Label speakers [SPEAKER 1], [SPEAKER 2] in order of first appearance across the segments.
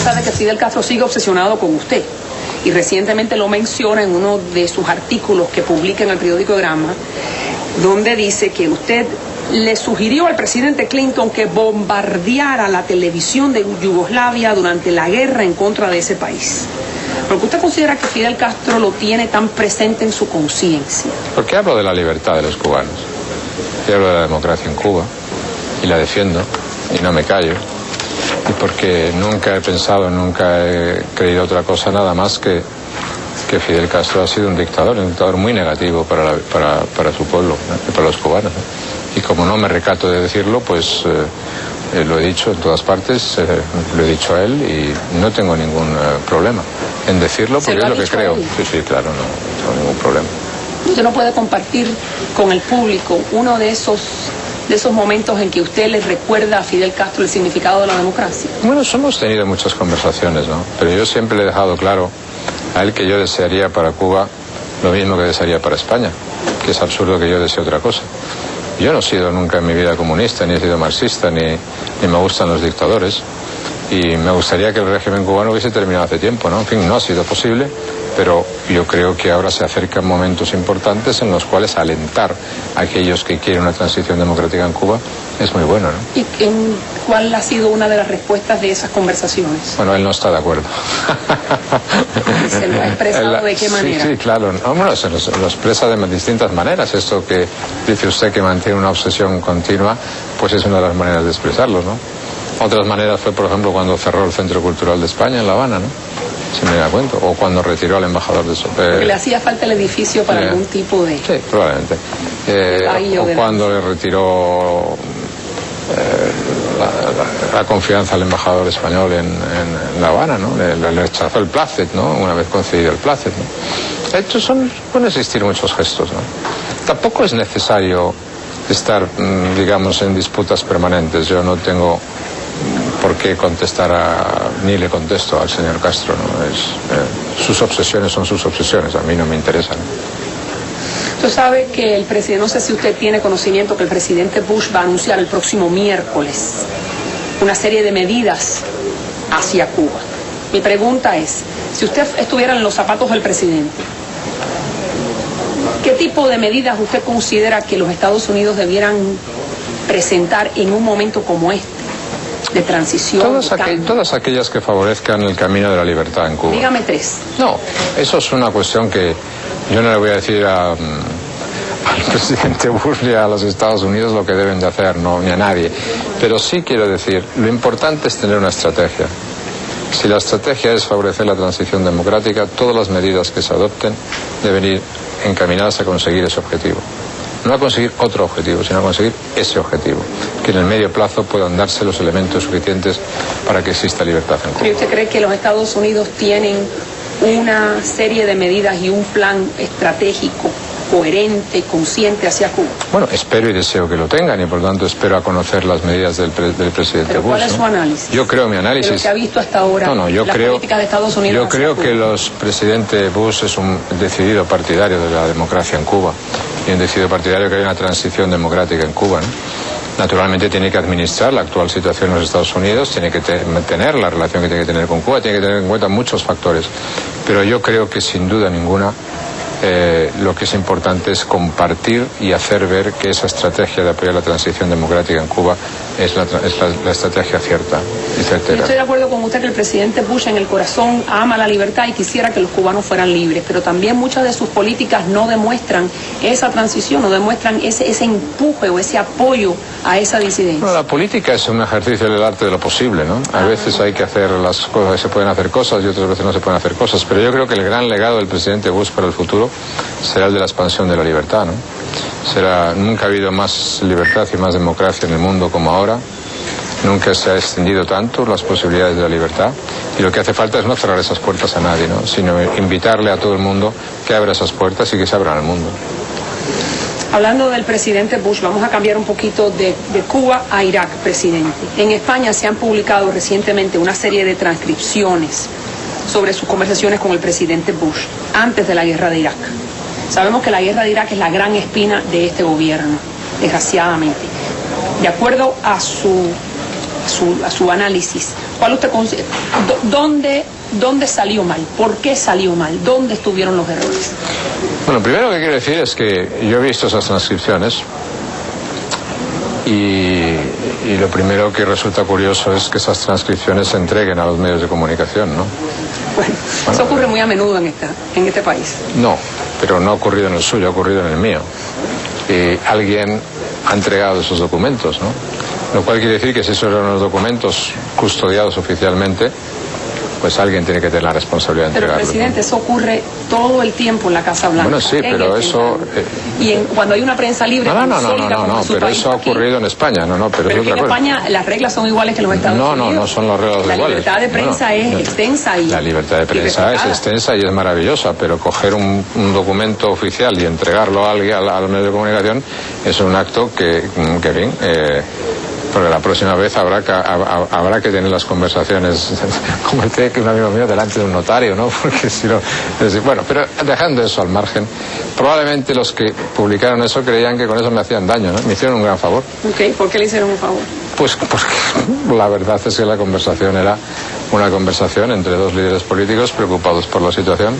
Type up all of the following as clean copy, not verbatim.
[SPEAKER 1] sabe que Fidel Castro sigue obsesionado con usted. Y recientemente lo menciona en uno de sus artículos que publica en el periódico Gramma, donde dice que usted le sugirió al presidente Clinton que bombardeara la televisión de Yugoslavia durante la guerra en contra de ese país. ¿Por qué usted considera que Fidel Castro lo tiene tan presente en su conciencia?
[SPEAKER 2] Porque hablo de la libertad de los cubanos. Y hablo de la democracia en Cuba. Y la defiendo. Y no me callo. Y porque nunca he pensado, nunca he creído otra cosa nada más que Fidel Castro ha sido un dictador muy negativo para su pueblo, ¿no? Para los cubanos, ¿no? Y como no me recato de decirlo, pues lo he dicho en todas partes, lo he dicho a él y no tengo ningún problema en decirlo porque es lo que creo. Sí, claro, no tengo ningún problema.
[SPEAKER 1] ¿Usted no puede compartir con el público uno de esos momentos en que usted le recuerda a Fidel Castro el significado de la democracia?
[SPEAKER 2] Bueno, hemos tenido muchas conversaciones, ¿no? Pero yo siempre le he dejado claro a él que yo desearía para Cuba lo mismo que desearía para España, que es absurdo que yo desee otra cosa. Yo no he sido nunca en mi vida comunista, ni he sido marxista, ni me gustan los dictadores, y me gustaría que el régimen cubano hubiese terminado hace tiempo, ¿no? En fin, no ha sido posible, pero yo creo que ahora se acercan momentos importantes en los cuales alentar a aquellos que quieren una transición democrática en Cuba es muy bueno, ¿no?
[SPEAKER 1] ¿Y cuál ha sido una de las respuestas de esas conversaciones?
[SPEAKER 2] Bueno, él no está de acuerdo.
[SPEAKER 1] ¿Se lo ha expresado de qué manera?
[SPEAKER 2] Sí, claro. No, bueno, se lo expresa de distintas maneras. Esto que dice usted que mantiene una obsesión continua, pues es una de las maneras de expresarlo, ¿no? Otras maneras fue, por ejemplo, cuando cerró el Centro Cultural de España en La Habana, ¿no? Si me da cuenta. O cuando retiró al embajador de
[SPEAKER 1] Porque le hacía falta el edificio para algún tipo de...
[SPEAKER 2] Sí, probablemente. O cuando le retiró la confianza al embajador español en La Habana, ¿no? Le rechazó el Plácet, ¿no? Una vez concedido el Plácet, ¿no? Estos pueden existir muchos gestos, ¿no? Tampoco es necesario estar, digamos, en disputas permanentes. Yo no tengo por qué contestar ni le contesto al señor Castro, ¿no? Sus obsesiones son sus obsesiones, a mí no me interesan.
[SPEAKER 1] Usted sabe que el presidente, no sé si usted tiene conocimiento, que el presidente Bush va a anunciar el próximo miércoles una serie de medidas hacia Cuba. Mi pregunta es, si usted estuviera en los zapatos del presidente, ¿qué tipo de medidas usted considera que los Estados Unidos debieran presentar en un momento como este, de transición?
[SPEAKER 2] Todas aquellas que favorezcan el camino de la libertad en Cuba.
[SPEAKER 1] Dígame tres.
[SPEAKER 2] No, eso es una cuestión que yo no le voy a decir al presidente Bush ni a los Estados Unidos lo que deben de hacer, no, ni a nadie. Pero sí quiero decir, lo importante es tener una estrategia. Si la estrategia es favorecer la transición democrática, todas las medidas que se adopten deben ir encaminadas a conseguir ese objetivo. No a conseguir otro objetivo, sino a conseguir ese objetivo. Que en el medio plazo puedan darse los elementos suficientes para que exista libertad en Cuba.
[SPEAKER 1] ¿Y usted cree que los Estados Unidos tienen una serie de medidas y un plan estratégico coherente, consciente hacia Cuba?
[SPEAKER 2] Bueno, espero y deseo que lo tengan y por lo tanto espero a conocer las medidas del presidente
[SPEAKER 1] ¿Pero
[SPEAKER 2] Bush.
[SPEAKER 1] ¿Cuál es su análisis?
[SPEAKER 2] Yo creo mi análisis.
[SPEAKER 1] ¿Pero qué ha visto hasta ahora las políticas de Estados Unidos?
[SPEAKER 2] Yo creo que el presidente Bush es un decidido partidario de la democracia en Cuba y un decidido partidario que haya una transición democrática en Cuba, ¿no? Naturalmente tiene que administrar la actual situación en los Estados Unidos, tiene que mantener la relación que tiene que tener con Cuba, tiene que tener en cuenta muchos factores. Pero yo creo que sin duda ninguna lo que es importante es compartir y hacer ver que esa estrategia de apoyar la transición democrática en Cuba es la estrategia cierta y certera.
[SPEAKER 1] Yo estoy de acuerdo con usted que el presidente Bush en el corazón ama la libertad y quisiera que los cubanos fueran libres, pero también muchas de sus políticas no demuestran esa transición, no demuestran ese empuje o ese apoyo a esa disidencia.
[SPEAKER 2] Bueno, la política es un ejercicio del arte de lo posible, ¿no? A veces hay que hacer las cosas, se pueden hacer cosas y otras veces no se pueden hacer cosas, pero yo creo que el gran legado del presidente Bush para el futuro será el de la expansión de la libertad, ¿no? Nunca ha habido más libertad y más democracia en el mundo como ahora. Nunca se ha extendido tanto las posibilidades de la libertad y lo que hace falta es no cerrar esas puertas a nadie, ¿no? Sino invitarle a todo el mundo que abra esas puertas y que se abran al mundo.
[SPEAKER 1] Hablando del presidente Bush, vamos a cambiar un poquito de Cuba a Irak, presidente. En España se han publicado recientemente una serie de transcripciones sobre sus conversaciones con el presidente Bush antes de la guerra de Irak. Sabemos que la guerra de Irak es la gran espina de este gobierno, desgraciadamente. De acuerdo a su a su análisis, ¿cuál usted considera? ¿Dónde salió mal? ¿Por qué salió mal? ¿Dónde estuvieron los errores?
[SPEAKER 2] Bueno, primero que quiero decir es que yo he visto esas transcripciones y lo primero que resulta curioso es que esas transcripciones se entreguen a los medios de comunicación, ¿no?
[SPEAKER 1] Bueno, eso ocurre muy a menudo en este país.
[SPEAKER 2] No, pero no ha ocurrido en el suyo, ha ocurrido en el mío. Alguien ha entregado esos documentos, ¿no? Lo cual quiere decir que si esos eran los documentos custodiados oficialmente, pues alguien tiene que tener la responsabilidad de entregarlos.
[SPEAKER 1] Pero, presidente, eso ocurre todo el tiempo en la Casa Blanca.
[SPEAKER 2] Bueno, sí, pero eso...
[SPEAKER 1] y cuando hay una prensa libre...
[SPEAKER 2] No, pero eso ha ocurrido en España, pero es otra cosa.
[SPEAKER 1] En España las reglas son iguales que en los Estados Unidos.
[SPEAKER 2] No son las reglas iguales.
[SPEAKER 1] La libertad de prensa es extensa y...
[SPEAKER 2] La libertad de prensa es extensa y es maravillosa, pero coger un documento oficial y entregarlo a alguien, a los medios de comunicación, es un acto que bien... porque la próxima vez habrá que tener las conversaciones, como usted, que es un amigo mío, delante de un notario, ¿no? Porque si no... Bueno, pero dejando eso al margen, probablemente los que publicaron eso creían que con eso me hacían daño, ¿no? Me hicieron un gran favor.
[SPEAKER 1] Ok, ¿por qué le hicieron un favor?
[SPEAKER 2] Pues la verdad es que la conversación era una conversación entre dos líderes políticos preocupados por la situación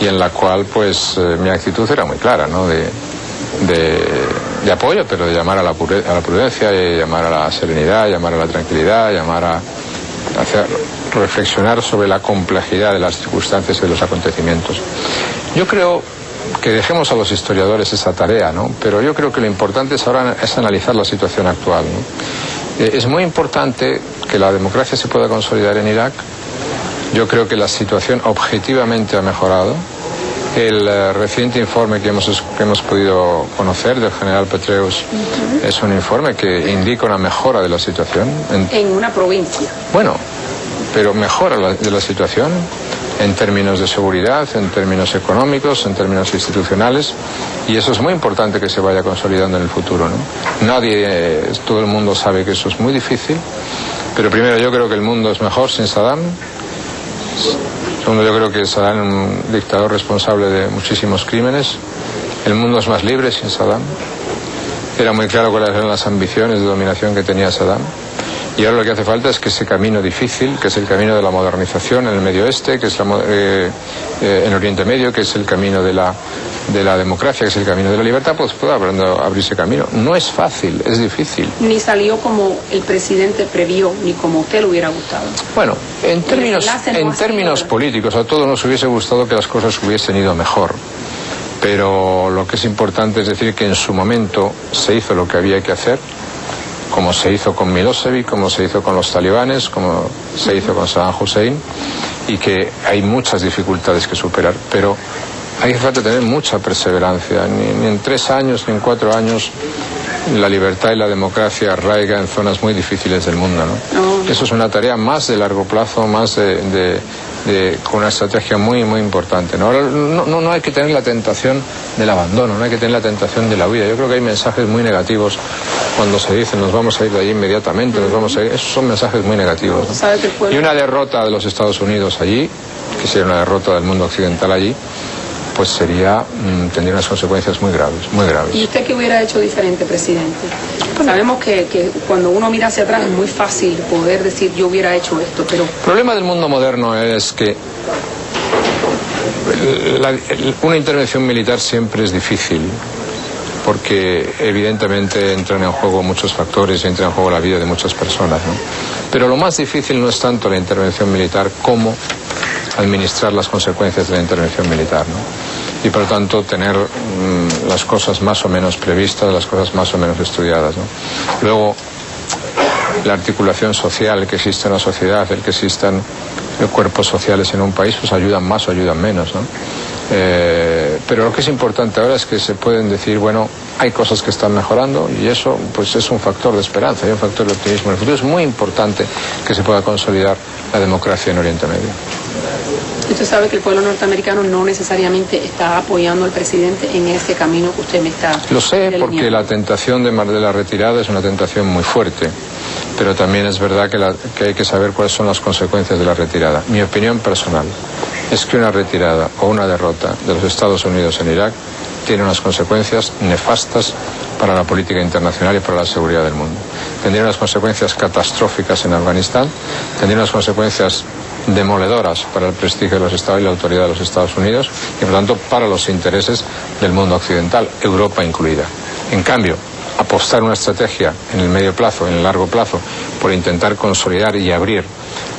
[SPEAKER 2] y en la cual, pues, mi actitud era muy clara, ¿no? De apoyo, pero de llamar a la prudencia, de llamar a la serenidad, llamar a la tranquilidad, llamar a reflexionar sobre la complejidad de las circunstancias y de los acontecimientos. Yo creo que dejemos a los historiadores esa tarea, ¿no? Pero yo creo que lo importante ahora es analizar la situación actual, ¿no? Es muy importante que la democracia se pueda consolidar en Irak. Yo creo que la situación objetivamente ha mejorado. El reciente informe que hemos podido conocer del general Petraeus es un informe que indica una mejora de la situación.
[SPEAKER 1] En una provincia.
[SPEAKER 2] Bueno, pero mejora de la situación en términos de seguridad, en términos económicos, en términos institucionales, y eso es muy importante que se vaya consolidando en el futuro, ¿no? Todo el mundo sabe que eso es muy difícil, pero primero yo creo que el mundo es mejor sin Saddam. Segundo, yo creo que Saddam es un dictador responsable de muchísimos crímenes. El mundo es más libre sin Saddam. Era muy claro cuáles eran las ambiciones de dominación que tenía Saddam. Y ahora lo que hace falta es que ese camino difícil, que es el camino de la modernización en el Medio Oeste, que es en Oriente Medio, que es el camino de la democracia, que es el camino de la libertad, pues pueda abrirse camino. No es fácil, es difícil.
[SPEAKER 1] Ni salió como el presidente previó, ni como a usted le hubiera gustado.
[SPEAKER 2] Bueno, en términos políticos, a todos nos hubiese gustado que las cosas hubiesen ido mejor. Pero lo que es importante es decir que en su momento se hizo lo que había que hacer, como se hizo con Milosevic, como se hizo con los talibanes, como se hizo con Saddam Hussein, y que hay muchas dificultades que superar, pero hay falta tener mucha perseverancia. Ni en 3 años, ni en 4 años, la libertad y la democracia arraiga en zonas muy difíciles del mundo, ¿no? Eso es una tarea más de largo plazo, más con una estrategia muy, muy importante, ¿no? Ahora, no hay que tener la tentación del abandono, no hay que tener la tentación de la huida. Yo creo que hay mensajes muy negativos cuando se dicen nos vamos a ir de allí inmediatamente, nos vamos a ir. Esos son mensajes muy negativos, ¿no? Y una derrota de los Estados Unidos allí, que sería una derrota del mundo occidental allí, pues tendría unas consecuencias muy graves, muy graves.
[SPEAKER 1] ¿Y usted qué hubiera hecho diferente, presidente? Sabemos que cuando uno mira hacia atrás es muy fácil poder decir yo hubiera hecho esto, pero... El
[SPEAKER 2] problema del mundo moderno es que una intervención militar siempre es difícil, porque evidentemente entran en juego muchos factores y entra en juego la vida de muchas personas, ¿no? Pero lo más difícil no es tanto la intervención militar como administrar las consecuencias de la intervención militar, ¿no? Y por lo tanto tener las cosas más o menos previstas, las cosas más o menos estudiadas, ¿no? Luego, la articulación social que existe en la sociedad, el que existan cuerpos sociales en un país, pues ayudan más o ayudan menos, ¿no? Pero lo que es importante ahora es que se pueden decir, bueno, hay cosas que están mejorando y eso pues es un factor de esperanza y un factor de optimismo. En el futuro es muy importante que se pueda consolidar la democracia en Oriente Medio.
[SPEAKER 1] Usted sabe que el pueblo norteamericano no necesariamente está apoyando al presidente en ese camino que usted me está...
[SPEAKER 2] Lo sé, porque la tentación de la retirada es una tentación muy fuerte, pero también es verdad que hay que saber cuáles son las consecuencias de la retirada. Mi opinión personal es que una retirada o una derrota de los Estados Unidos en Irak tiene unas consecuencias nefastas para la política internacional y para la seguridad del mundo. Tendría unas consecuencias catastróficas en Afganistán, tendría unas consecuencias demoledoras para el prestigio de los Estados y la autoridad de los Estados Unidos y, por tanto, para los intereses del mundo occidental, Europa incluida. En cambio, apostar una estrategia en el medio plazo, en el largo plazo, por intentar consolidar y abrir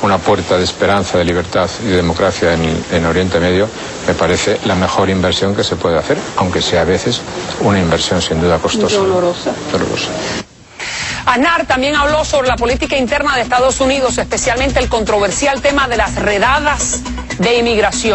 [SPEAKER 2] una puerta de esperanza, de libertad y de democracia en Oriente Medio, me parece la mejor inversión que se puede hacer, aunque sea a veces una inversión sin duda costosa.
[SPEAKER 1] Dolorosa. Aznar también habló sobre la política interna de Estados Unidos, especialmente el controversial tema de las redadas de inmigración.